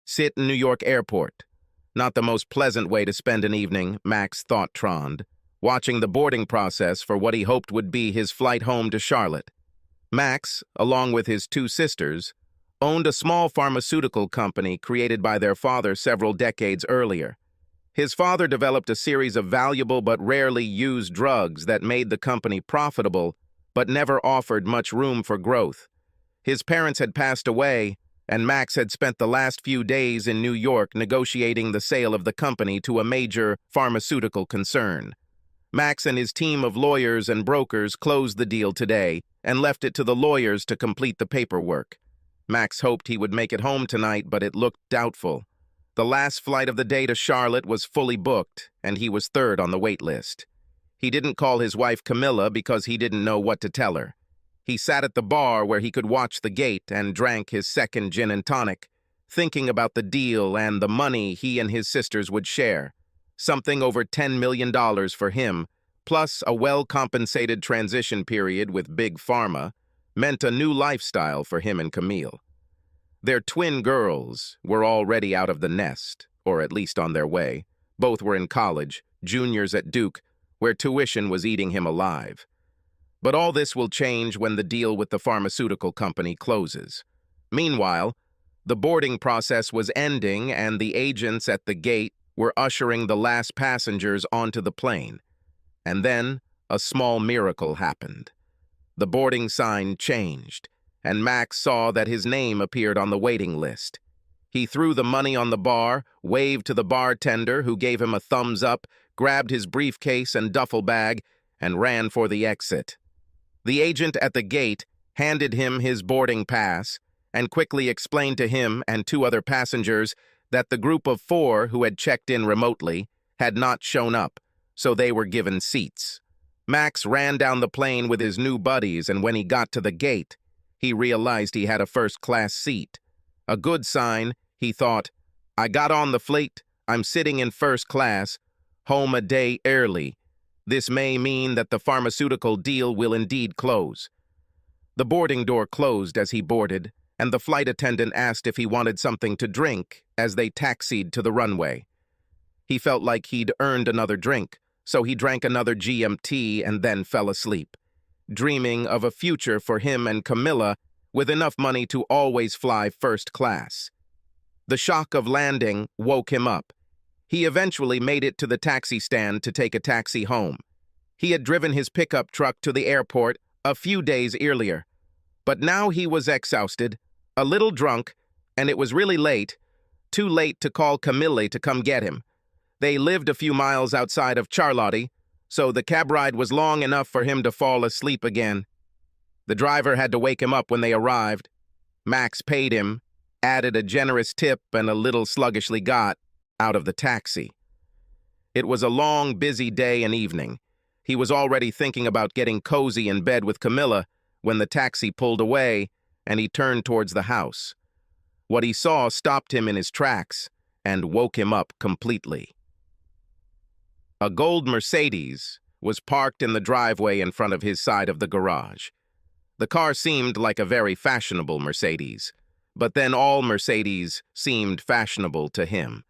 Sit in New York airport. Not the most pleasant way to spend an evening, Max thought-troned, watching the boarding process for what he hoped would be his flight home to Charlotte. Max, along with his two sisters, owned a small pharmaceutical company created by their father several decades earlier. His father developed a series of valuable but rarely used drugs that made the company profitable but never offered much room for growth. His parents had passed away, and Max had spent the last few days in New York negotiating the sale of the company to a major pharmaceutical concern. Max and his team of lawyers and brokers closed the deal today and left it to the lawyers to complete the paperwork. Max hoped he would make it home tonight, but it looked doubtful. The last flight of the day to Charlotte was fully booked, and he was third on the wait list. He didn't call his wife Camilla because he didn't know what to tell her. He sat at the bar where he could watch the gate and drank his second gin and tonic, thinking about the deal and the money he and his sisters would share. Something over $10 million for him, plus a well-compensated transition period with Big Pharma, meant a new lifestyle for him and Camille. Their twin girls were already out of the nest, or at least on their way. Both were in college, juniors at Duke, where tuition was eating him alive. But all this will change when the deal with the pharmaceutical company closes. Meanwhile, the boarding process was ending and the agents at the gate were ushering the last passengers onto the plane. And then a small miracle happened. The boarding sign changed, and Max saw that his name appeared on the waiting list. He threw the money on the bar, waved to the bartender who gave him a thumbs up, grabbed his briefcase and duffel bag, and ran for the exit. The agent at the gate handed him his boarding pass and quickly explained to him and two other passengers that the group of 4 who had checked in remotely had not shown up, so they were given seats. Max ran down the plane with his new buddies, and when he got to the gate, he realized he had a first-class seat. A good sign, he thought. I got on the flight, I'm sitting in first class, home a day early. This may mean that the pharmaceutical deal will indeed close. The boarding door closed as he boarded, and the flight attendant asked if he wanted something to drink as they taxied to the runway. He felt like he'd earned another drink, so he drank another GMT and then fell asleep, dreaming of a future for him and Camilla with enough money to always fly first class. The shock of landing woke him up. He eventually made it to the taxi stand to take a taxi home. He had driven his pickup truck to the airport a few days earlier, but now he was exhausted, a little drunk, and it was really late, too late to call Camille to come get him. They lived a few miles outside of Charlotte, so the cab ride was long enough for him to fall asleep again. The driver had to wake him up when they arrived. Max paid him, added a generous tip, and a little sluggishly got out of the taxi. It was a long, busy day and evening. He was already thinking about getting cozy in bed with Camilla when the taxi pulled away and he turned towards the house. What he saw stopped him in his tracks and woke him up completely. A gold Mercedes was parked in the driveway in front of his side of the garage. The car seemed like a very fashionable Mercedes, but then all Mercedes seemed fashionable to him.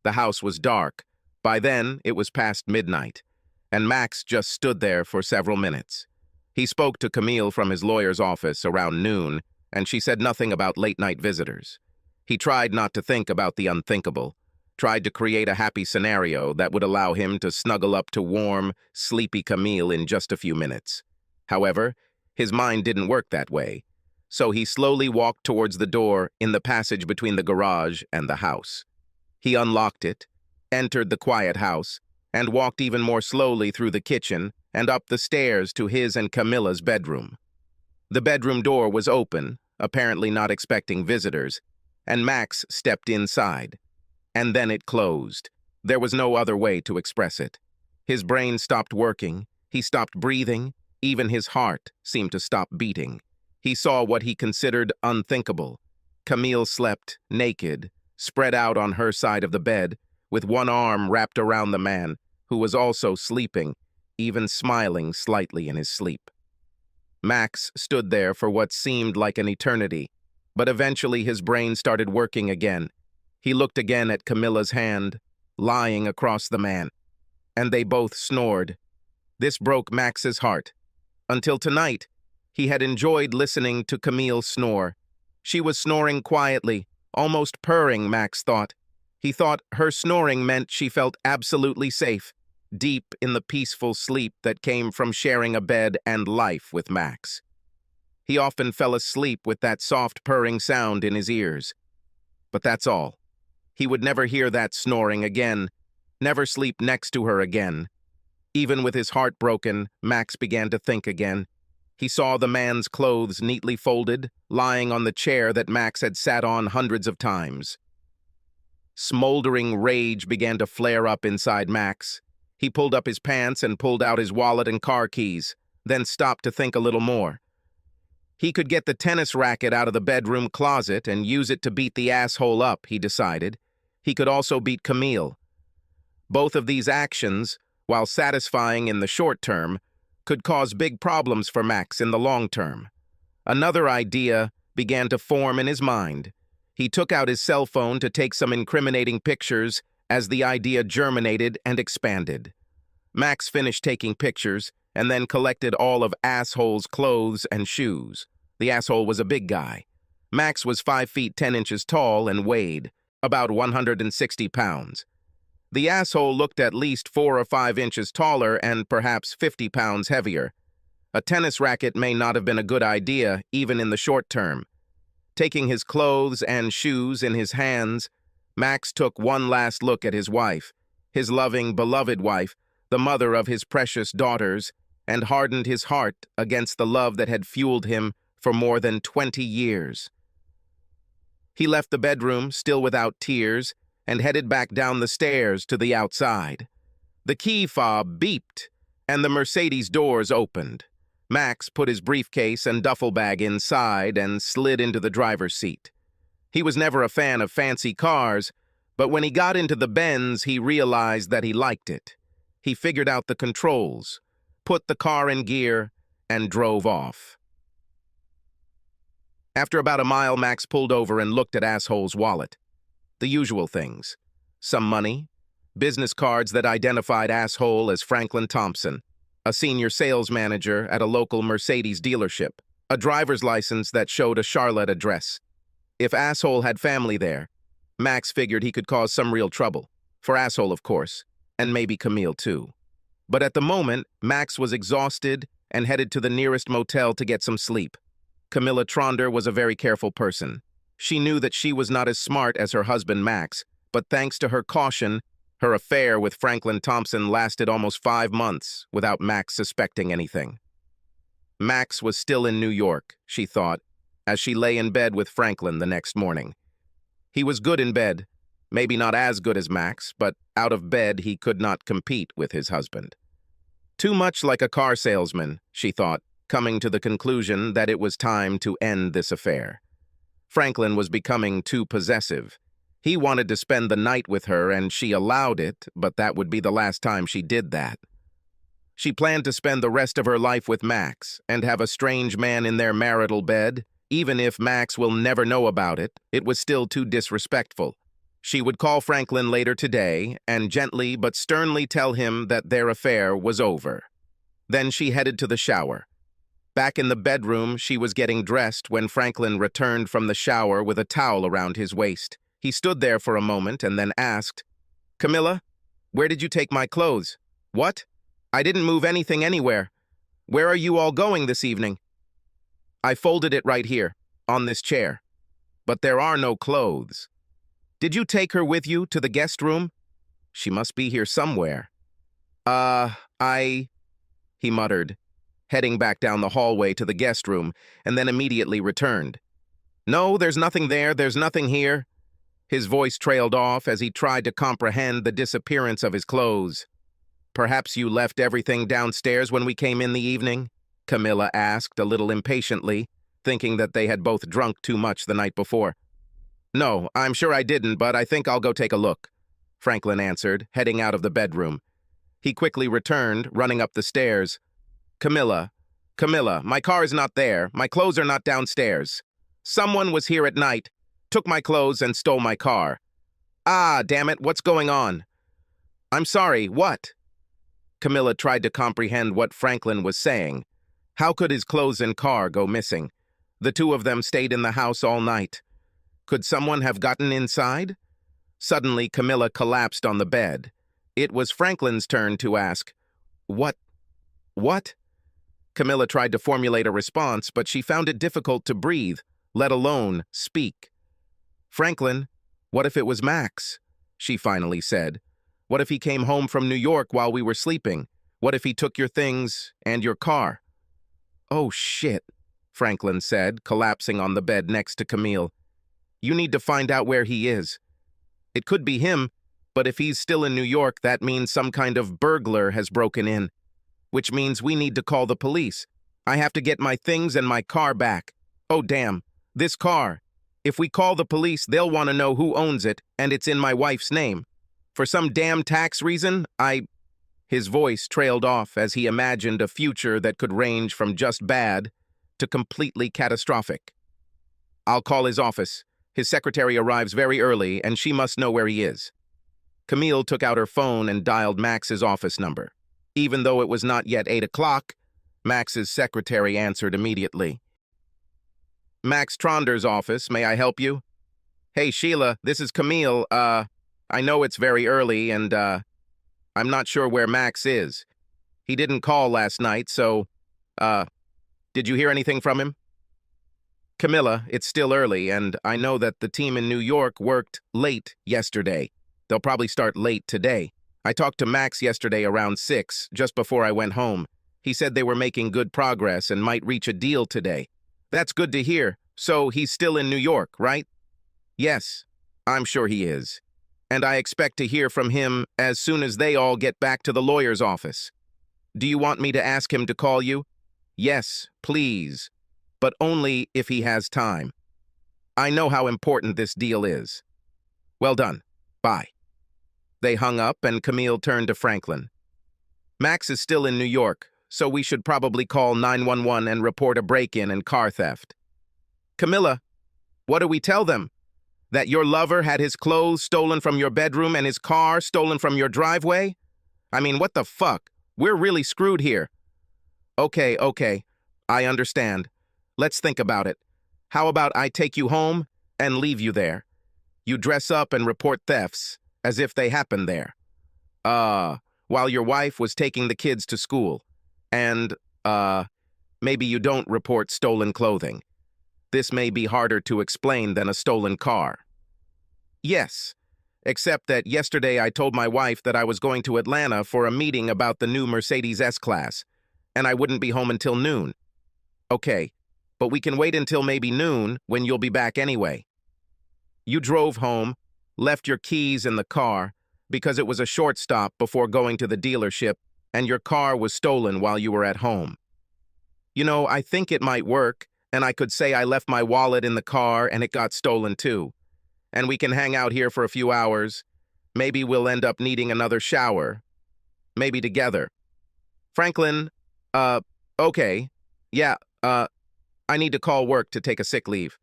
The house was dark. By then, it was past midnight, and Max just stood there for several minutes. He spoke to Camille from his lawyer's office around noon, and she said nothing about late-night visitors. He tried not to think about the unthinkable, tried to create a happy scenario that would allow him to snuggle up to warm, sleepy Camille in just a few minutes. However, his mind didn't work that way, so he slowly walked towards the door in the passage between the garage and the house. He unlocked it, entered the quiet house, and walked even more slowly through the kitchen and up the stairs to his and Camilla's bedroom. The bedroom door was open, apparently not expecting visitors, and Max stepped inside. And then it closed. There was no other way to express it. His brain stopped working, he stopped breathing, even his heart seemed to stop beating. He saw what he considered unthinkable. Camille slept, naked, spread out on her side of the bed, with one arm wrapped around the man, who was also sleeping, even smiling slightly in his sleep. Max stood there for what seemed like an eternity, but eventually his brain started working again. He looked again at Camilla's hand, lying across the man, and they both snored. This broke Max's heart. Until tonight, he had enjoyed listening to Camille snore. She was snoring quietly, almost purring, Max thought. He thought her snoring meant she felt absolutely safe, deep in the peaceful sleep that came from sharing a bed and life with Max. He often fell asleep with that soft purring sound in his ears. But that's all. He would never hear that snoring again, never sleep next to her again. Even with his heart broken, Max began to think again. He saw the man's clothes neatly folded, lying on the chair that Max had sat on hundreds of times. Smoldering rage began to flare up inside Max. He pulled up his pants and pulled out his wallet and car keys, then stopped to think a little more. He could get the tennis racket out of the bedroom closet and use it to beat the asshole up, he decided. He could also beat Camille. Both of these actions, while satisfying in the short term, could cause big problems for Max in the long term. Another idea began to form in his mind. He took out his cell phone to take some incriminating pictures as the idea germinated and expanded. Max finished taking pictures and then collected all of Asshole's clothes and shoes. The asshole was a big guy. Max was 5 feet 10 inches tall and weighed about 160 pounds. The asshole looked at least 4 or 5 inches taller and perhaps 50 pounds heavier. A tennis racket may not have been a good idea, even in the short term. Taking his clothes and shoes in his hands, Max took one last look at his wife, his loving, beloved wife, the mother of his precious daughters, and hardened his heart against the love that had fueled him for more than 20 years. He left the bedroom, still without tears, and headed back down the stairs to the outside. The key fob beeped, and the Mercedes doors opened. Max put his briefcase and duffel bag inside and slid into the driver's seat. He was never a fan of fancy cars, but when he got into the Benz, he realized that he liked it. He figured out the controls, put the car in gear, and drove off. After about a mile, Max pulled over and looked at Asshole's wallet. The usual things. Some money, business cards that identified Asshole as Franklin Thompson, a senior sales manager at a local Mercedes dealership, a driver's license that showed a Charlotte address. If Asshole had family there, Max figured he could cause some real trouble. For Asshole, of course, and maybe Camille too. But at the moment, Max was exhausted and headed to the nearest motel to get some sleep. Camilla Tronder was a very careful person. She knew that she was not as smart as her husband Max, but thanks to her caution, her affair with Franklin Thompson lasted almost 5 months without Max suspecting anything. Max was still in New York, she thought, as she lay in bed with Franklin the next morning. He was good in bed, maybe not as good as Max, but out of bed he could not compete with his husband. Too much like a car salesman, she thought, coming to the conclusion that it was time to end this affair. Franklin was becoming too possessive. He wanted to spend the night with her, and she allowed it, but that would be the last time she did that. She planned to spend the rest of her life with Max and have a strange man in their marital bed. Even if Max will never know about it, it was still too disrespectful. She would call Franklin later today and gently but sternly tell him that their affair was over. Then she headed to the shower. Back in the bedroom, she was getting dressed when Franklin returned from the shower with a towel around his waist. He stood there for a moment and then asked, "Camilla, where did you take my clothes?" "What? I didn't move anything anywhere. Where are you all going this evening?" "I folded it right here, on this chair. But there are no clothes." "Did you take her with you to the guest room?" "She must be here somewhere." He muttered, heading back down the hallway to the guest room, and then immediately returned. "No, there's nothing there, there's nothing here." His voice trailed off as he tried to comprehend the disappearance of his clothes. "Perhaps you left everything downstairs when we came in the evening?" Camilla asked a little impatiently, thinking that they had both drunk too much the night before. "No, I'm sure I didn't, but I think I'll go take a look," Franklin answered, heading out of the bedroom. He quickly returned, running up the stairs. Camilla, my car is not there. My clothes are not downstairs. Someone was here at night, took my clothes and stole my car." Ah, damn it, what's going on? I'm sorry, what? Camilla tried to comprehend what Franklin was saying. How could his clothes and car go missing? The two of them stayed in the house all night. Could someone have gotten inside? Suddenly, Camilla collapsed on the bed. It was Franklin's turn to ask, What? What? Camilla tried to formulate a response, but she found it difficult to breathe, let alone speak. Franklin, what if it was Max? She finally said. What if he came home from New York while we were sleeping? What if he took your things and your car? Oh, shit, Franklin said, collapsing on the bed next to Camille. You need to find out where he is. It could be him, but if he's still in New York, that means some kind of burglar has broken in, which means we need to call the police. I have to get my things and my car back. Oh, damn, this car. If we call the police, they'll want to know who owns it, and it's in my wife's name. For some damn tax reason, His voice trailed off as he imagined a future that could range from just bad to completely catastrophic. I'll call his office. His secretary arrives very early, and she must know where he is. Camille took out her phone and dialed Max's office number. Even though it was not yet 8 o'clock, Max's secretary answered immediately. Max Tronder's office, may I help you? Hey, Sheila, this is Camille. I know it's very early, and, I'm not sure where Max is. He didn't call last night, so, did you hear anything from him? Camilla, it's still early, and I know that the team in New York worked late yesterday. They'll probably start late today. I talked to Max yesterday around 6, just before I went home. He said they were making good progress and might reach a deal today. That's good to hear. So he's still in New York, right? Yes, I'm sure he is. And I expect to hear from him as soon as they all get back to the lawyer's office. Do you want me to ask him to call you? Yes, please. But only if he has time. I know how important this deal is. Well done. Bye. They hung up and Camille turned to Franklin. Max is still in New York, so we should probably call 911 and report a break-in and car theft. Camilla, what do we tell them? That your lover had his clothes stolen from your bedroom and his car stolen from your driveway? I mean, what the fuck? We're really screwed here. Okay, I understand. Let's think about it. How about I take you home and leave you there? You dress up and report thefts, as if they happened there. While your wife was taking the kids to school. And, maybe you don't report stolen clothing. This may be harder to explain than a stolen car. Yes, except that yesterday I told my wife that I was going to Atlanta for a meeting about the new Mercedes S-Class, and I wouldn't be home until noon. Okay, but we can wait until maybe noon when you'll be back anyway. You drove home, left your keys in the car, because it was a short stop before going to the dealership, and your car was stolen while you were at home. You know, I think it might work, and I could say I left my wallet in the car and it got stolen too. And we can hang out here for a few hours. Maybe we'll end up needing another shower. Maybe together. Franklin, okay. Yeah, I need to call work to take a sick leave.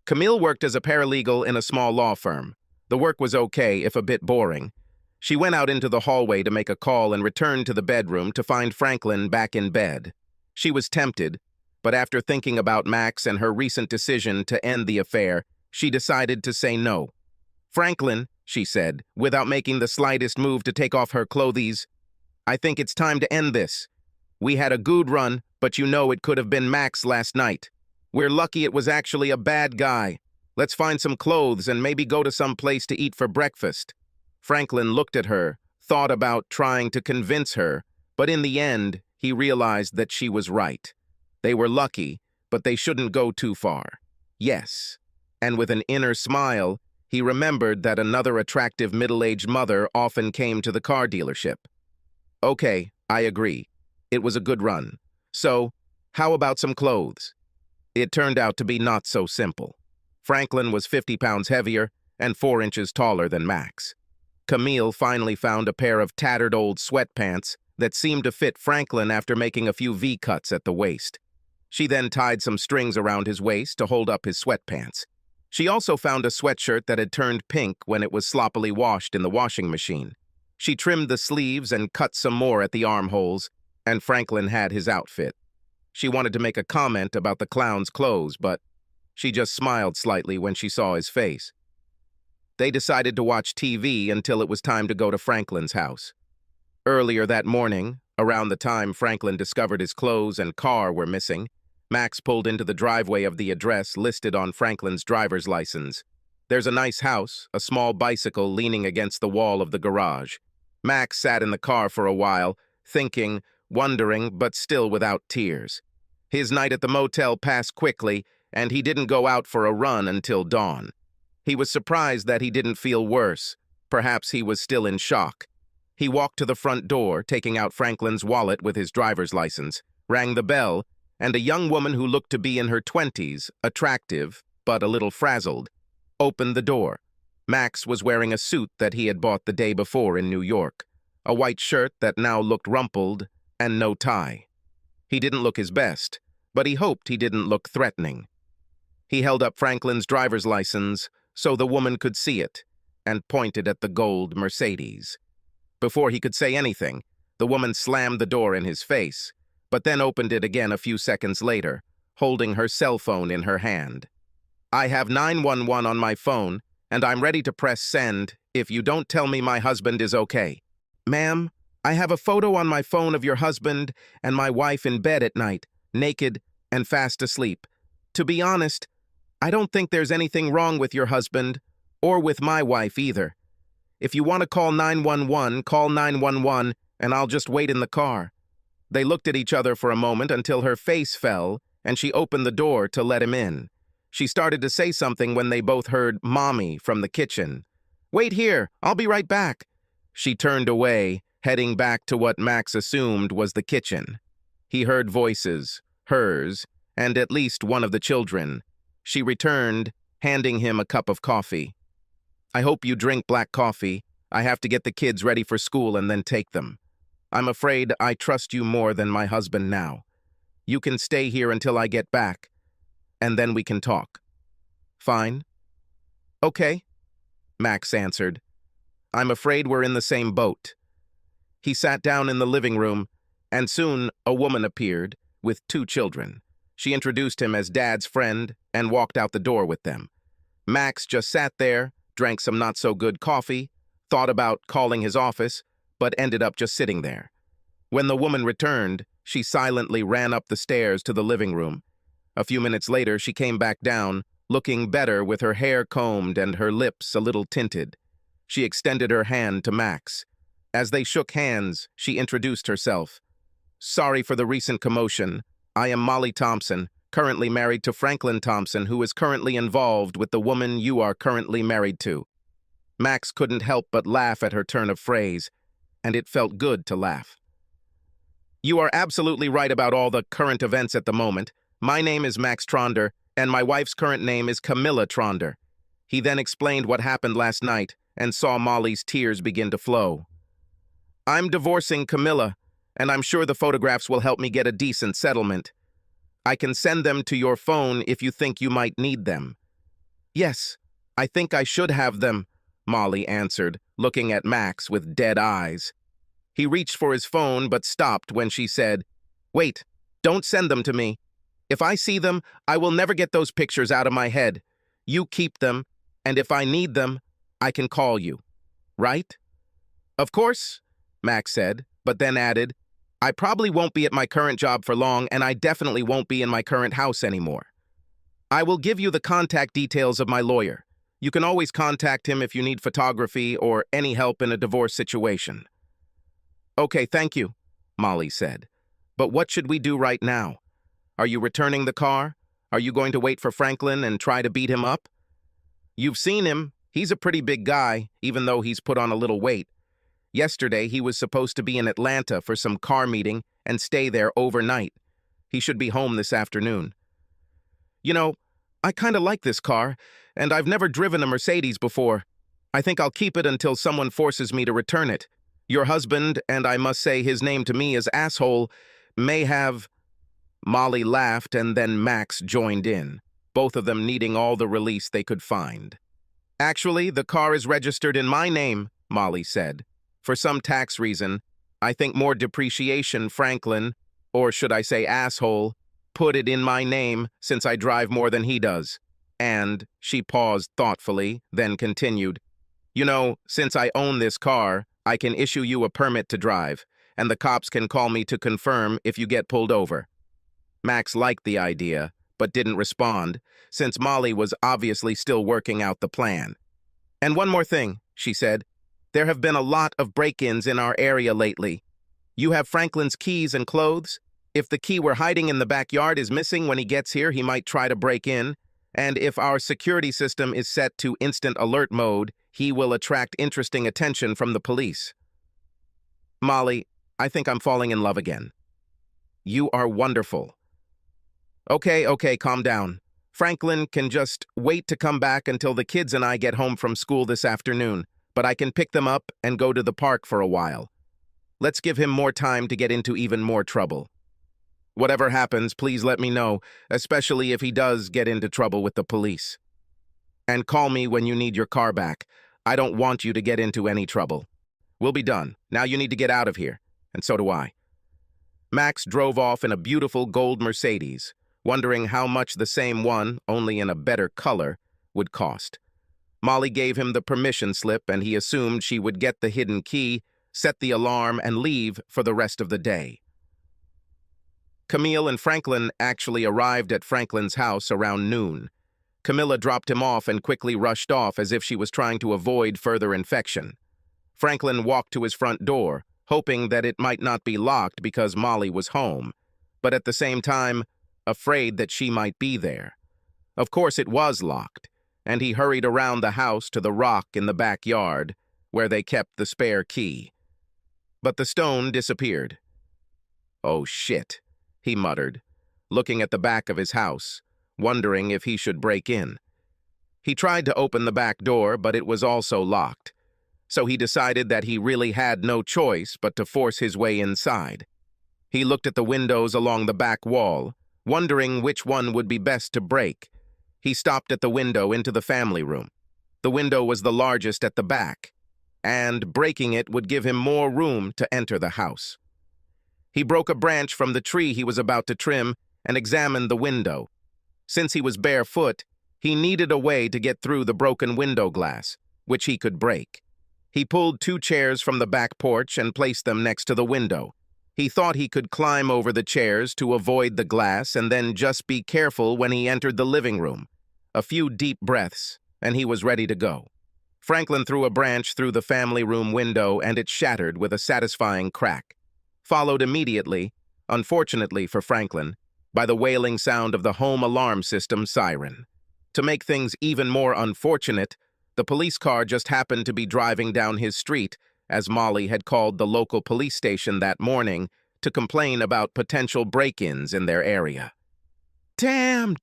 Camille worked as a paralegal in a small law firm. The work was okay, if a bit boring. She went out into the hallway to make a call and returned to the bedroom to find Franklin back in bed. She was tempted, but after thinking about Max and her recent decision to end the affair, she decided to say no. Franklin, she said, without making the slightest move to take off her clothes, I think it's time to end this. We had a good run, but you know it could have been Max last night. We're lucky it was actually a bad guy. Let's find some clothes and maybe go to some place to eat for breakfast. Franklin looked at her, thought about trying to convince her, but in the end, he realized that she was right. They were lucky, but they shouldn't go too far. Yes. And with an inner smile, he remembered that another attractive middle-aged mother often came to the car dealership. Okay, I agree. It was a good run. So, how about some clothes? It turned out to be not so simple. Franklin was 50 pounds heavier and 4 inches taller than Max. Camille finally found a pair of tattered old sweatpants that seemed to fit Franklin after making a few V-cuts at the waist. She then tied some strings around his waist to hold up his sweatpants. She also found a sweatshirt that had turned pink when it was sloppily washed in the washing machine. She trimmed the sleeves and cut some more at the armholes, and Franklin had his outfit. She wanted to make a comment about the clown's clothes, but she just smiled slightly when she saw his face. They decided to watch TV until it was time to go to Franklin's house. Earlier that morning, around the time Franklin discovered his clothes and car were missing, Max pulled into the driveway of the address listed on Franklin's driver's license. There's a nice house, a small bicycle leaning against the wall of the garage. Max sat in the car for a while, thinking, wondering, but still without tears. His night at the motel passed quickly, and he didn't go out for a run until dawn. He was surprised that he didn't feel worse. Perhaps he was still in shock. He walked to the front door, taking out Franklin's wallet with his driver's license, rang the bell, and a young woman who looked to be in her 20s, attractive, but a little frazzled, opened the door. Max was wearing a suit that he had bought the day before in New York, a white shirt that now looked rumpled, and no tie. He didn't look his best, but he hoped he didn't look threatening. He held up Franklin's driver's license so the woman could see it, and pointed at the gold Mercedes. Before he could say anything, the woman slammed the door in his face, but then opened it again a few seconds later, holding her cell phone in her hand. "I have 911 on my phone, and I'm ready to press send if you don't tell me my husband is okay." "Ma'am, I have a photo on my phone of your husband and my wife in bed at night, naked and fast asleep. To be honest, I don't think there's anything wrong with your husband, or with my wife either. If you want to call 911, call 911, and I'll just wait in the car." They looked at each other for a moment until her face fell, and she opened the door to let him in. She started to say something when they both heard "Mommy" from the kitchen. "Wait here, I'll be right back." She turned away, heading back to what Max assumed was the kitchen. He heard voices, hers, and at least one of the children. She returned, handing him a cup of coffee. "I hope you drink black coffee. I have to get the kids ready for school and then take them. I'm afraid I trust you more than my husband now. You can stay here until I get back, and then we can talk." "Fine." "Okay," Max answered. "I'm afraid we're in the same boat." He sat down in the living room, and soon a woman appeared with 2 children. She introduced him as Dad's friend and walked out the door with them. Max just sat there, drank some not-so-good coffee, thought about calling his office, but ended up just sitting there. When the woman returned, she silently ran up the stairs to the living room. A few minutes later, she came back down, looking better with her hair combed and her lips a little tinted. She extended her hand to Max. As they shook hands, she introduced herself. "Sorry for the recent commotion. I am Molly Thompson, currently married to Franklin Thompson, who is currently involved with the woman you are currently married to." Max couldn't help but laugh at her turn of phrase, and it felt good to laugh. "You are absolutely right about all the current events at the moment. My name is Max Tronder, and my wife's current name is Camille Tronder." He then explained what happened last night and saw Molly's tears begin to flow. "I'm divorcing Camilla, and I'm sure the photographs will help me get a decent settlement. I can send them to your phone if you think you might need them." "Yes, I think I should have them," Molly answered, looking at Max with dead eyes. He reached for his phone but stopped when she said, "Wait, don't send them to me. If I see them, I will never get those pictures out of my head. You keep them, and if I need them, I can call you. Right?" "Of course," Max said, but then added, "I probably won't be at my current job for long, and I definitely won't be in my current house anymore. I will give you the contact details of my lawyer. You can always contact him if you need photography or any help in a divorce situation." "Okay, thank you," Molly said. "But what should we do right now? Are you returning the car? Are you going to wait for Franklin and try to beat him up? You've seen him. He's a pretty big guy, even though he's put on a little weight. Yesterday, he was supposed to be in Atlanta for some car meeting and stay there overnight. He should be home this afternoon. You know, I kind of like this car, and I've never driven a Mercedes before. I think I'll keep it until someone forces me to return it. Your husband, and I must say his name to me is Asshole, may have—" Molly laughed, and then Max joined in. both of them needing all the release they could find. "Actually, the car is registered in my name," Molly said. "For some tax reason, I think more depreciation Franklin, or should I say asshole, put it in my name since I drive more than he does." And she paused thoughtfully, then continued, "You know, since I own this car, I can issue you a permit to drive, and the cops can call me to confirm if you get pulled over." Max liked the idea, but didn't respond, since Molly was obviously still working out the plan. "And one more thing," she said. "There have been a lot of break-ins in our area lately. You have Franklin's keys and clothes. If the key we're hiding in the backyard is missing when he gets here, he might try to break in. And if our security system is set to instant alert mode, he will attract interesting attention from the police." "Molly, I think I'm falling in love again." "You are wonderful." Okay, calm down. Franklin can just wait to come back until the kids and I get home from school this afternoon, but I can pick them up and go to the park for a while. Let's give him more time to get into even more trouble. Whatever happens, please let me know, especially if he does get into trouble with the police. And call me when you need your car back. I don't want you to get into any trouble. We'll be done. Now you need to get out of here, and so do I. Max drove off in a beautiful gold Mercedes, wondering how much the same one, only in a better color, would cost. Molly gave him the permission slip, and he assumed she would get the hidden key, set the alarm, and leave for the rest of the day. Camille and Franklin actually arrived at Franklin's house around noon. Camilla dropped him off and quickly rushed off as if she was trying to avoid further infection. Franklin walked to his front door, hoping that it might not be locked because Molly was home, but at the same time, afraid that she might be there. Of course it was locked, and he hurried around the house to the rock in the backyard, where they kept the spare key. But the stone disappeared. "Oh shit," he muttered, looking at the back of his house, wondering if he should break in. He tried to open the back door, but it was also locked, so he decided that he really had no choice but to force his way inside. He looked at the windows along the back wall, wondering which one would be best to break. He stopped at the window into the family room. The window was the largest at the back, and breaking it would give him more room to enter the house. He broke a branch from the tree he was about to trim and examined the window. Since he was barefoot, he needed a way to get through the broken window glass, which he could break. He pulled 2 chairs from the back porch and placed them next to the window. He thought he could climb over the chairs to avoid the glass and then just be careful when he entered the living room. A few deep breaths, and he was ready to go. Franklin threw a branch through the family room window and it shattered with a satisfying crack, followed immediately, unfortunately for Franklin, by the wailing sound of the home alarm system siren. To make things even more unfortunate, the police car just happened to be driving down his street, as Molly had called the local police station that morning to complain about potential break-ins in their area. Damn,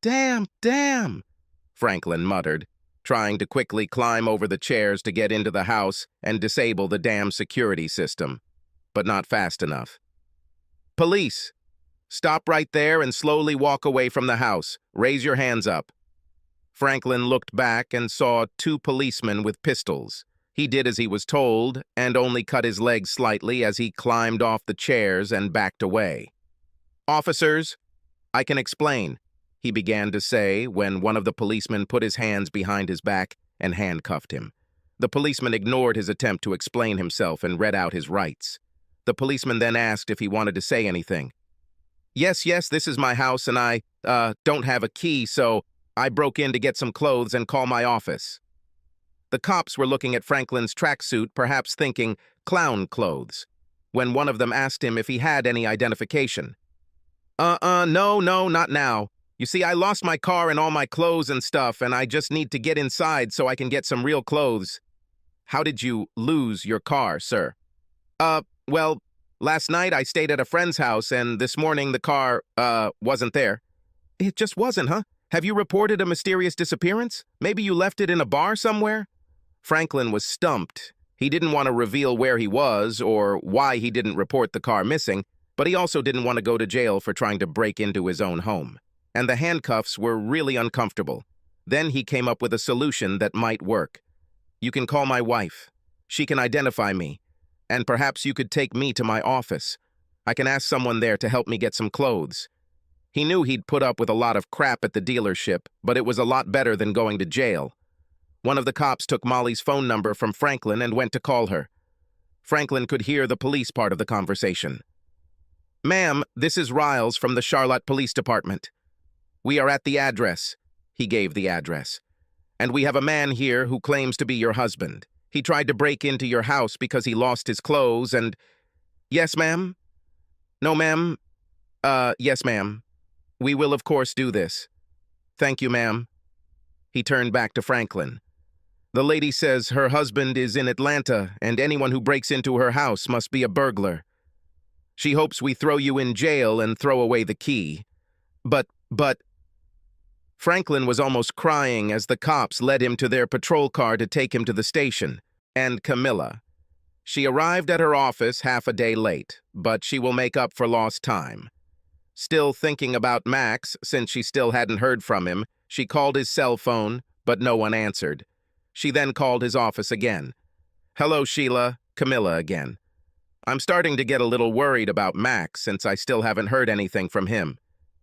Franklin muttered, trying to quickly climb over the chairs to get into the house and disable the damn security system, but not fast enough. "Police! Stop right there and slowly walk away from the house. Raise your hands up." Franklin looked back and saw 2 policemen with pistols. He did as he was told and only cut his legs slightly as he climbed off the chairs and backed away. "Officers, I can explain," he began to say when one of the policemen put his hands behind his back and handcuffed him. The policeman ignored his attempt to explain himself and read out his rights. The policeman then asked if he wanted to say anything. Yes, this is my house and I, don't have a key, so I broke in to get some clothes and call my office." The cops were looking at Franklin's tracksuit, perhaps thinking clown clothes, when one of them asked him if he had any identification. No, not now. You see, I lost my car and all my clothes and stuff, and I just need to get inside so I can get some real clothes." "How did you lose your car, sir?" Well, last night I stayed at a friend's house, and this morning the car, wasn't there." "It just wasn't, huh? Have you reported a mysterious disappearance? Maybe you left it in a bar somewhere?" Franklin was stumped. He didn't want to reveal where he was or why he didn't report the car missing, but he also didn't want to go to jail for trying to break into his own home. and the handcuffs were really uncomfortable. Then he came up with a solution that might work. You can call my wife. She can identify me, and perhaps you could take me to my office. I can ask someone there to help me get some clothes. He knew he'd put up with a lot of crap at the dealership, but it was a lot better than going to jail. One of the cops took Molly's phone number from Franklin and went to call her. Franklin could hear the police part of the conversation. "Ma'am, this is Riles from the Charlotte Police Department. We are at the address." He gave the address. "And we have a man here who claims to be your husband. He tried to break into your house because he lost his clothes and—" "Yes, ma'am?" "No, ma'am." Yes, ma'am. We will, of course, do this." "Thank you, ma'am." He turned back to Franklin. "The lady says her husband is in Atlanta, and anyone who breaks into her house must be a burglar. She hopes we throw you in jail and throw away the key. But... Franklin was almost crying as the cops led him to their patrol car to take him to the station. And Camilla. She arrived at her office half a day late, but she will make up for lost time. Still thinking about Max, since she still hadn't heard from him, she called his cell phone, but no one answered. She then called his office again. "Hello, Sheila," Camilla again. "I'm starting to get a little worried about Max since I still haven't heard anything from him.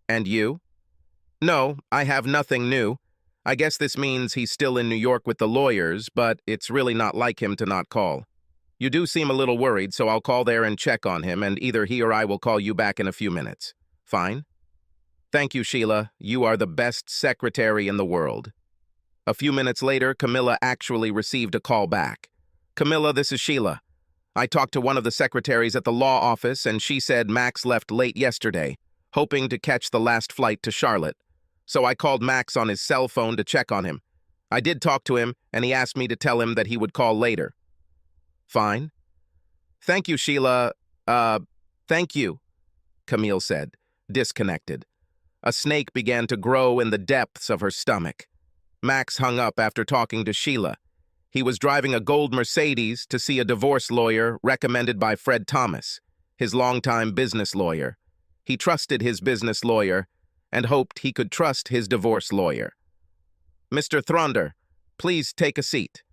And you?" "No, I have nothing new. I guess this means he's still in New York with the lawyers, but it's really not like him to not call. You do seem a little worried, so I'll call there and check on him, and either he or I will call you back in a few minutes. Fine?" "Thank you, Sheila. You are the best secretary in the world." A few minutes later, Camilla actually received a call back. "Camilla, this is Sheila. I talked to one of the secretaries at the law office, and she said Max left late yesterday, hoping to catch the last flight to Charlotte. So I called Max on his cell phone to check on him. I did talk to him, and he asked me to tell him that he would call later." "Fine." "Thank you, Sheila. Thank you," Camille said, disconnected. A snake began to grow in the depths of her stomach. Max hung up after talking to Sheila. He was driving a gold Mercedes to see a divorce lawyer recommended by Fred Thomas, his longtime business lawyer. He trusted his business lawyer and hoped he could trust his divorce lawyer. "Mr. Thronder, please take a seat."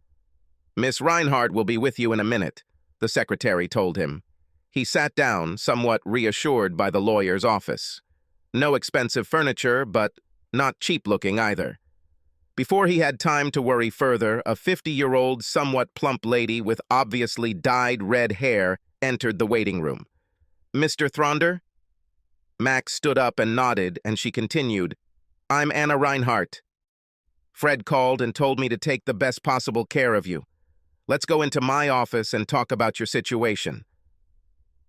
"Miss Reinhardt will be with you in a minute," the secretary told him. He sat down, somewhat reassured by the lawyer's office. No expensive furniture, but not cheap-looking either. Before he had time to worry further, a 50-year-old, somewhat plump lady with obviously dyed red hair entered the waiting room. "Mr. Thronder?" Max stood up and nodded, and she continued, "I'm Anna Reinhardt. Fred called and told me to take the best possible care of you. Let's go into my office and talk about your situation."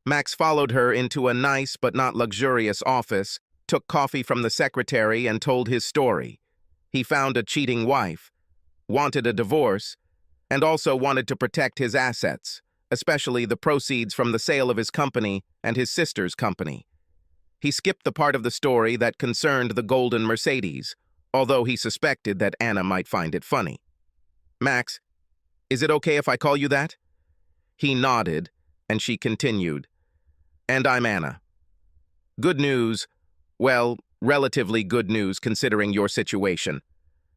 Max followed her into a nice but not luxurious office, took coffee from the secretary, and told his story. He found a cheating wife, wanted a divorce, and also wanted to protect his assets, especially the proceeds from the sale of his company and his sister's company. He skipped the part of the story that concerned the golden Mercedes, although he suspected that Anna might find it funny. "Max, is it okay if I call you that?" He nodded, and she continued, "And I'm Anna. Good news, well, relatively good news considering your situation.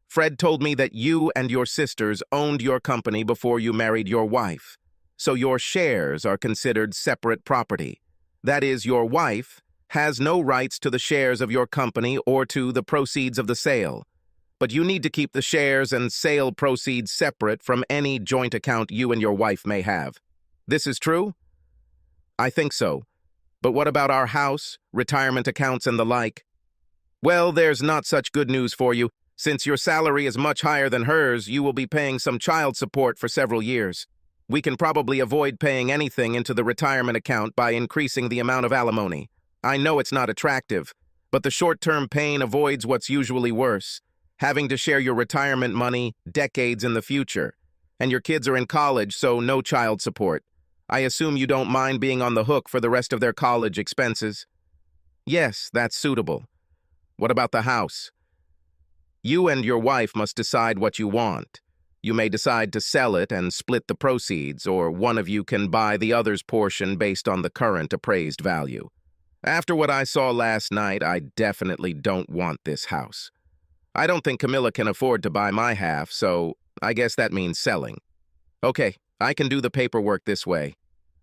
Fred told me that you and your sisters owned your company before you married your wife, so your shares are considered separate property. That is, your wife has no rights to the shares of your company or to the proceeds of the sale. But you need to keep the shares and sale proceeds separate from any joint account you and your wife may have. This is true?" "I think so. But what about our house, retirement accounts, and the like?" "Well, there's not such good news for you. Since your salary is much higher than hers, you will be paying some child support for several years. We can probably avoid paying anything into the retirement account by increasing the amount of alimony. I know it's not attractive, but the short-term pain avoids what's usually worse, having to share your retirement money decades in the future. And your kids are in college, so no child support. I assume you don't mind being on the hook for the rest of their college expenses?" "Yes, that's suitable." "What about the house?" "You and your wife must decide what you want. You may decide to sell it and split the proceeds, or one of you can buy the other's portion based on the current appraised value. After what I saw last night, I definitely don't want this house. I don't think Camilla can afford to buy my half, so I guess that means selling. Okay, I can do the paperwork this way.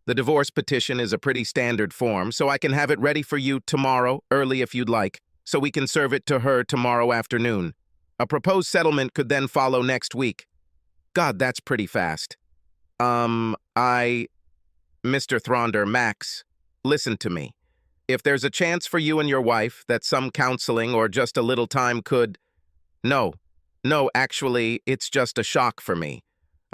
The divorce petition is a pretty standard form, so I can have it ready for you tomorrow, early if you'd like, so we can serve it to her tomorrow afternoon. A proposed settlement could then follow next week. God, that's pretty fast. Mr. Thronder, Max, listen to me. If there's a chance for you and your wife that some counseling or just a little time could... No, actually, it's just a shock for me.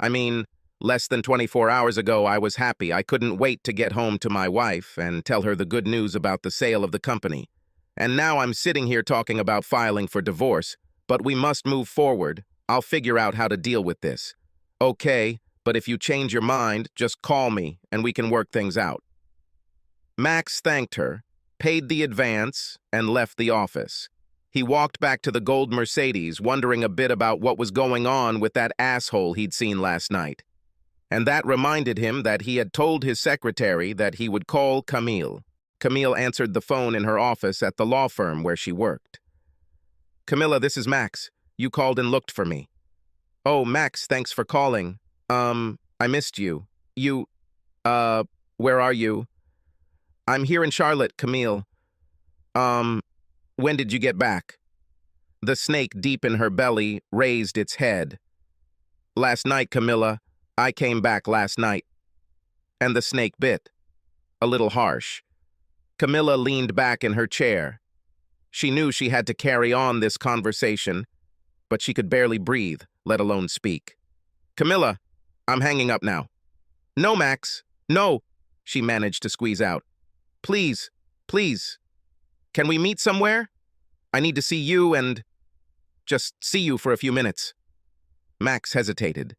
I mean, less than 24 hours ago, I was happy. I couldn't wait to get home to my wife and tell her the good news about the sale of the company. And now I'm sitting here talking about filing for divorce, but we must move forward. I'll figure out how to deal with this. Okay, but if you change your mind, just call me and we can work things out. Max thanked her, paid the advance, and left the office. He walked back to the gold Mercedes, wondering a bit about what was going on with that asshole he'd seen last night. And that reminded him that he had told his secretary that he would call Camille. Camille answered the phone in her office at the law firm where she worked. Camilla, this is Max. You called and looked for me. Oh, Max, thanks for calling. I missed you. Where are you? I'm here in Charlotte, Camille. When did you get back? The snake deep in her belly raised its head. Last night, Camilla. I came back last night. And the snake bit. A little harsh. Camilla leaned back in her chair. She knew she had to carry on this conversation, but she could barely breathe, let alone speak. Camilla, I'm hanging up now. No, Max, no, she managed to squeeze out. Please, please. Can we meet somewhere? I need to see you and... just see you for a few minutes. Max hesitated.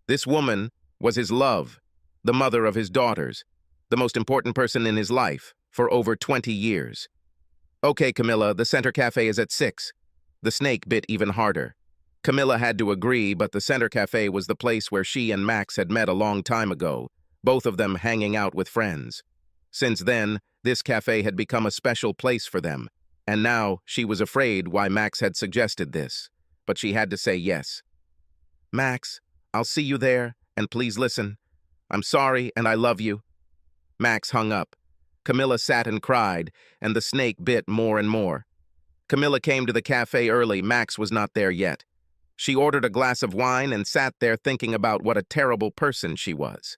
This woman was his love, the mother of his daughters, the most important person in his life for over 20 years. Okay, Camilla, the Center Cafe is at 6. The snake bit even harder. Camilla had to agree, but the Center Cafe was the place where she and Max had met a long time ago, both of them hanging out with friends. Since then, this cafe had become a special place for them, and now she was afraid why Max had suggested this, but she had to say yes. Max, I'll see you there, and please listen. I'm sorry, and I love you. Max hung up. Camilla sat and cried, and the snake bit more and more. Camilla came to the cafe early. Max was not there yet. She ordered a glass of wine and sat there thinking about what a terrible person she was.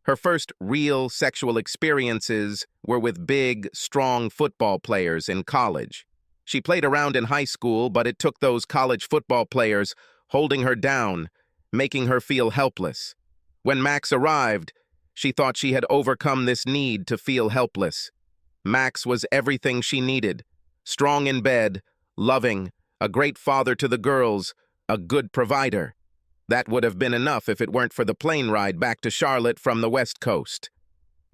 Her first real sexual experiences were with big, strong football players in college. She played around in high school, but it took those college football players holding her down, making her feel helpless. When Max arrived, she thought she had overcome this need to feel helpless. Max was everything she needed. Strong in bed, loving, a great father to the girls, a good provider. That would have been enough if it weren't for the plane ride back to Charlotte from the West Coast.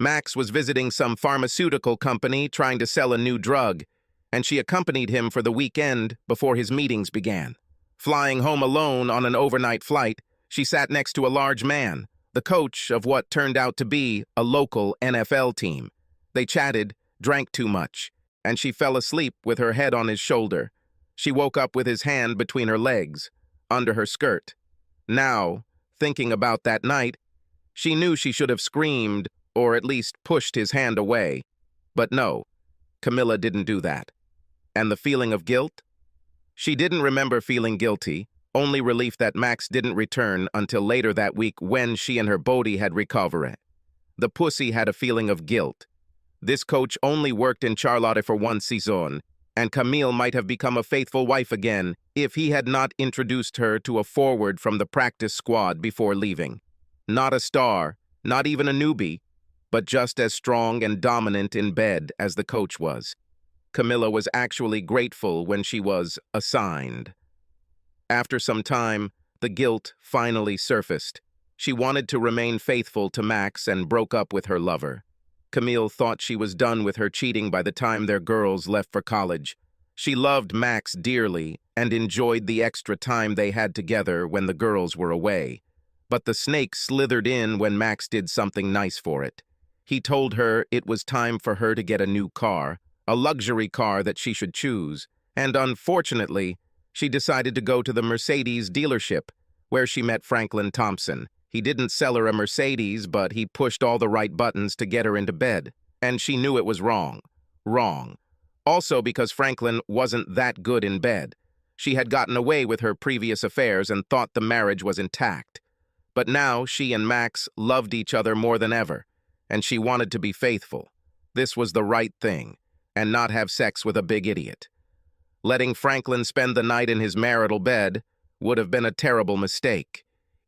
Max was visiting some pharmaceutical company trying to sell a new drug, and she accompanied him for the weekend before his meetings began. Flying home alone on an overnight flight, she sat next to a large man, the coach of what turned out to be a local NFL team. They chatted, drank too much, and she fell asleep with her head on his shoulder. She woke up with his hand between her legs, under her skirt. Now, thinking about that night, she knew she should have screamed or at least pushed his hand away. But no, Camilla didn't do that. And the feeling of guilt? She didn't remember feeling guilty, only relief that Max didn't return until later that week when she and her body had recovered. The pussy had a feeling of guilt. This coach only worked in Charlotte for one season, and Camille might have become a faithful wife again if he had not introduced her to a forward from the practice squad before leaving. Not a star, not even a newbie, but just as strong and dominant in bed as the coach was. Camilla was actually grateful when she was assigned. After some time, the guilt finally surfaced. She wanted to remain faithful to Max and broke up with her lover. Camille thought she was done with her cheating by the time their girls left for college. She loved Max dearly and enjoyed the extra time they had together when the girls were away. But the snake slithered in when Max did something nice for it. He told her it was time for her to get a new car, a luxury car that she should choose, and unfortunately, she decided to go to the Mercedes dealership, where she met Franklin Thompson. He didn't sell her a Mercedes, but he pushed all the right buttons to get her into bed, and she knew it was wrong. Wrong. Also because Franklin wasn't that good in bed. She had gotten away with her previous affairs and thought the marriage was intact. But now she and Max loved each other more than ever, and she wanted to be faithful. This was the right thing, and not have sex with a big idiot. Letting Franklin spend the night in his marital bed would have been a terrible mistake,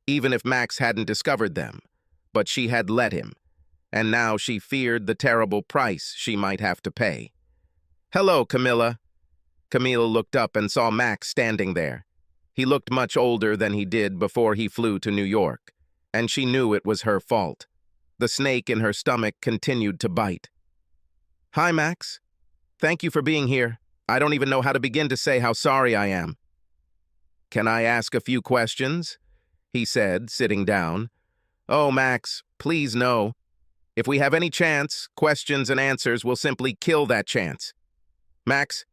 even if Max hadn't discovered them. But she had let him, and now she feared the terrible price she might have to pay. "Hello, Camilla." Camille looked up and saw Max standing there. He looked much older than he did before he flew to New York, and she knew it was her fault. The snake in her stomach continued to bite. "Hi, Max. Thank you for being here. I don't even know how to begin to say how sorry I am." "Can I ask a few questions?" he said, sitting down. "Oh, Max, please no. If we have any chance, questions and answers will simply kill that chance. Max,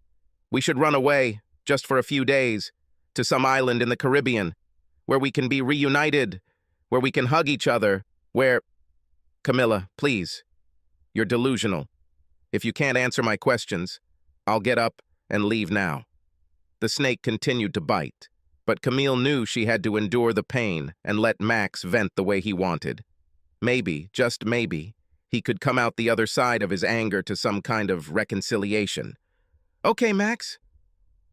we should run away, just for a few days, to some island in the Caribbean, where we can be reunited, where we can hug each other, where—" "Camilla, please. You're delusional. If you can't answer my questions, I'll get up and leave now." The snake continued to bite, but Camille knew she had to endure the pain and let Max vent the way he wanted. Maybe, just maybe, he could come out the other side of his anger to some kind of reconciliation. "Okay, Max.